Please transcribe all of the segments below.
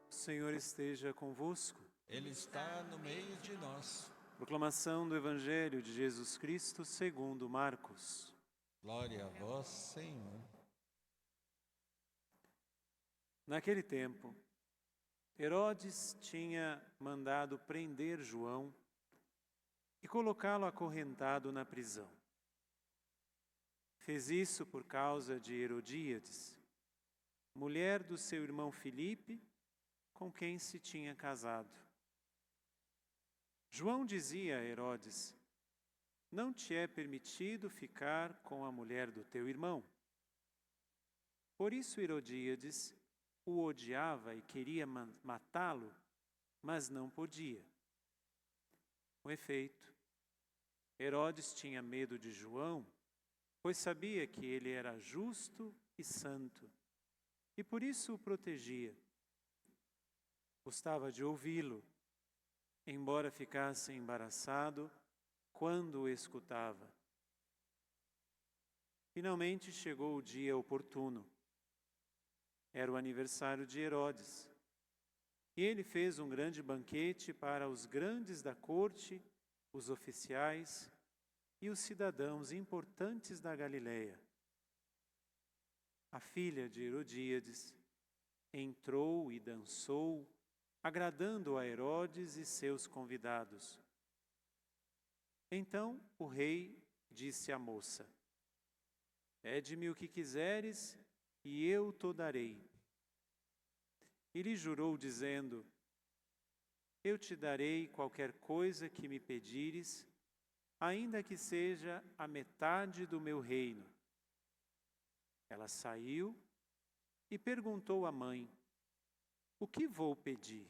O Senhor esteja convosco. Ele está no meio de nós. Proclamação do Evangelho de Jesus Cristo segundo Marcos. Glória a vós, Senhor. Naquele tempo, Herodes tinha mandado prender João e colocá-lo acorrentado na prisão. Fez isso por causa de Herodíades, mulher do seu irmão Filipe, com quem se tinha casado. João dizia a Herodes: não te é permitido ficar com a mulher do teu irmão. Por isso Herodíades o odiava e queria matá-lo, mas não podia. Com efeito, Herodes tinha medo de João, pois sabia que ele era justo e santo, e por isso o protegia. Gostava de ouvi-lo, embora ficasse embaraçado quando o escutava. Finalmente chegou o dia oportuno. Era o aniversário de Herodes, e ele fez um grande banquete para os grandes da corte, os oficiais e os cidadãos importantes da Galileia. A filha de Herodíades entrou e dançou, agradando a Herodes e seus convidados. Então o rei disse à moça: pede-me o que quiseres e eu te darei. E lhe jurou dizendo: eu te darei qualquer coisa que me pedires, ainda que seja a metade do meu reino. Ela saiu e perguntou à mãe: o que vou pedir?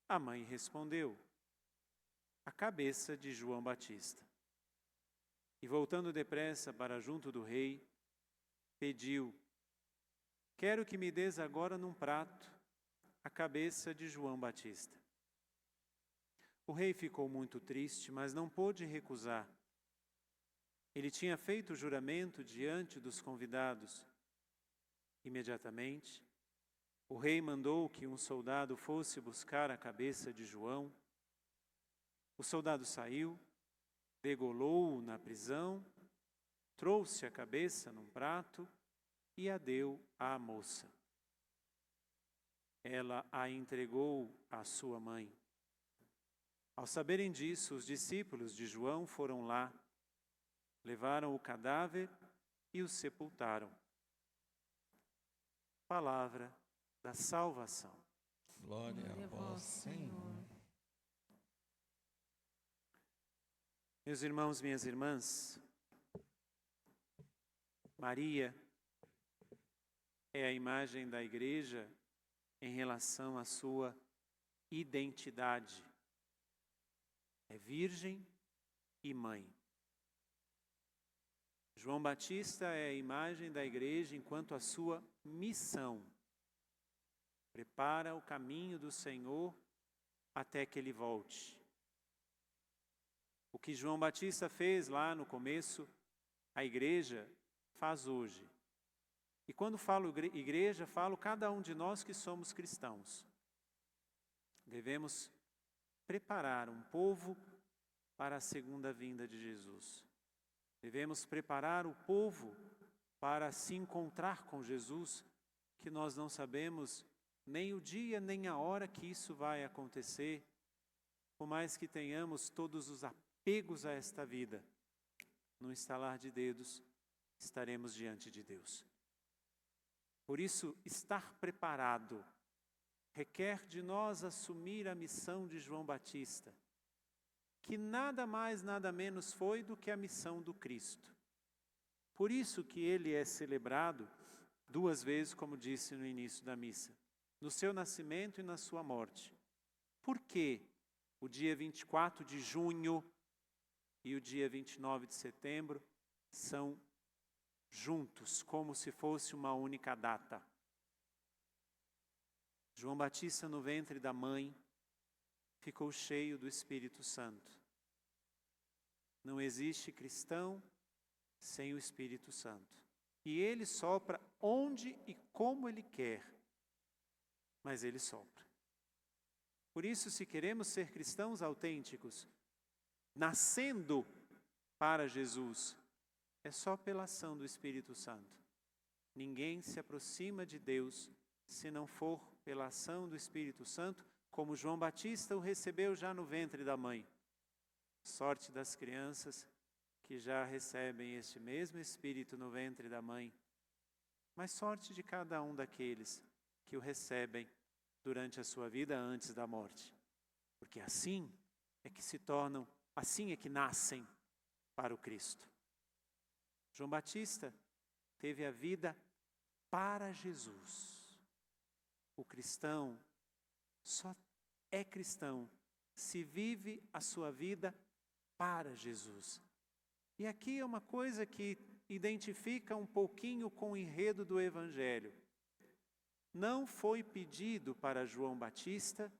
A mãe respondeu: a cabeça de João Batista. E voltando depressa para junto do rei, pediu: quero que me des agora num prato a cabeça de João Batista. O rei ficou muito triste, mas não pôde recusar. Ele tinha feito o juramento diante dos convidados. Imediatamente, o rei mandou que um soldado fosse buscar a cabeça de João. O soldado saiu, degolou-o na prisão, trouxe a cabeça num prato e a deu à moça. Ela a entregou à sua mãe. Ao saberem disso, os discípulos de João foram lá, levaram o cadáver e o sepultaram. Palavra da salvação. Glória a vós, Senhor. Meus irmãos, minhas irmãs, Maria é a imagem da Igreja em relação à sua identidade. É virgem e mãe. João Batista é a imagem da Igreja enquanto a sua missão. Prepara o caminho do Senhor até que Ele volte. O que João Batista fez lá no começo, a Igreja faz hoje. E quando falo igreja, falo cada um de nós que somos cristãos. Devemos preparar um povo para a segunda vinda de Jesus. Devemos preparar o povo para se encontrar com Jesus, que nós não sabemos nem o dia nem a hora que isso vai acontecer, por mais que tenhamos todos os apegos a esta vida. No estalar de dedos, estaremos diante de Deus. Por isso, estar preparado requer de nós assumir a missão de João Batista, que nada mais, nada menos foi do que a missão do Cristo. Por isso que ele é celebrado 2 vezes, como disse no início da missa, no seu nascimento e na sua morte. Por que o dia 24 de junho e o dia 29 de setembro são juntos, como se fosse uma única data? João Batista, no ventre da mãe, ficou cheio do Espírito Santo. Não existe cristão sem o Espírito Santo. E ele sopra onde e como ele quer, mas ele sopra. Por isso, se queremos ser cristãos autênticos, nascendo para Jesus, é só pela ação do Espírito Santo. Ninguém se aproxima de Deus se não for pela ação do Espírito Santo, como João Batista o recebeu já no ventre da mãe. Sorte das crianças que já recebem este mesmo Espírito no ventre da mãe, mas sorte de cada um daqueles que o recebem durante a sua vida antes da morte, porque assim é que se tornam, assim é que nascem para o Cristo. João Batista teve a vida para Jesus. O cristão só é cristão se vive a sua vida para Jesus. E aqui é uma coisa que identifica um pouquinho com o enredo do Evangelho. Não foi pedido para João Batista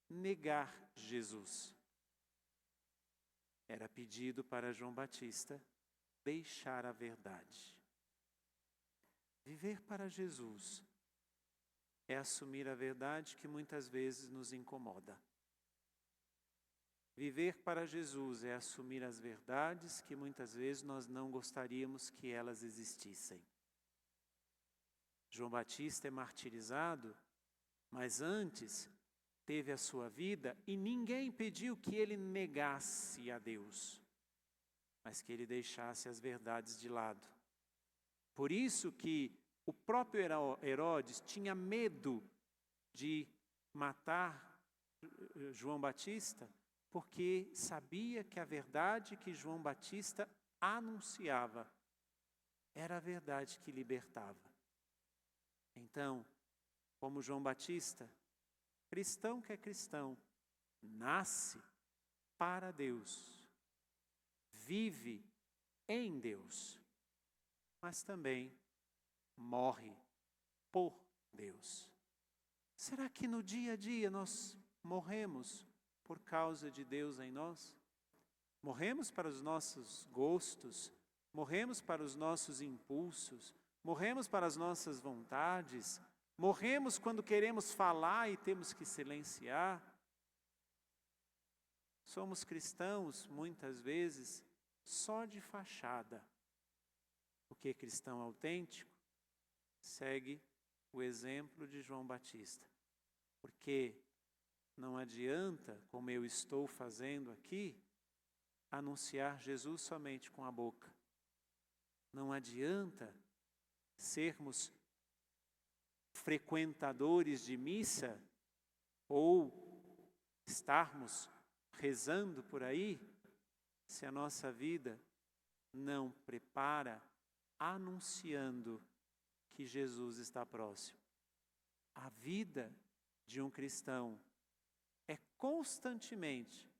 negar Jesus. Era pedido para João Batista deixar a verdade. Viver para Jesus é assumir a verdade que muitas vezes nos incomoda. Viver para Jesus é assumir as verdades que muitas vezes nós não gostaríamos que elas existissem. João Batista é martirizado, mas antes teve a sua vida e ninguém pediu que ele negasse a Deus, mas que ele deixasse as verdades de lado. Por isso que o próprio Herodes tinha medo de matar João Batista, porque sabia que a verdade que João Batista anunciava era a verdade que libertava. Então, como João Batista, cristão que é cristão, nasce para Deus, vive em Deus, mas também morre por Deus. Será que no dia a dia nós morremos por causa de Deus em nós? Morremos para os nossos gostos, morremos para os nossos impulsos, morremos para as nossas vontades, morremos quando queremos falar e temos que silenciar. Somos cristãos, muitas vezes, só de fachada. Porque cristão autêntico segue o exemplo de João Batista. Porque não adianta, como eu estou fazendo aqui, anunciar Jesus somente com a boca. Não adianta sermos frequentadores de missa ou estarmos rezando por aí, se a nossa vida não prepara anunciando que Jesus está próximo. A vida de um cristão é constantemente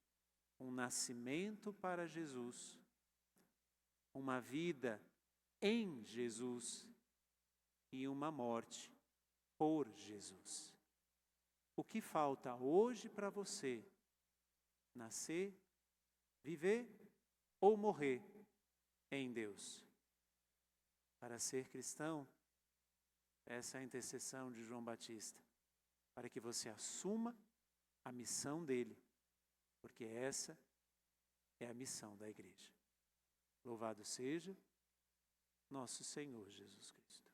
um nascimento para Jesus, uma vida em Jesus e uma morte por Jesus. O que falta hoje para você? Nascer, viver ou morrer em Deus? Para ser cristão, essa é a intercessão de João Batista, para que você assuma a missão dele, porque essa é a missão da igreja. Louvado seja nosso Senhor Jesus Cristo.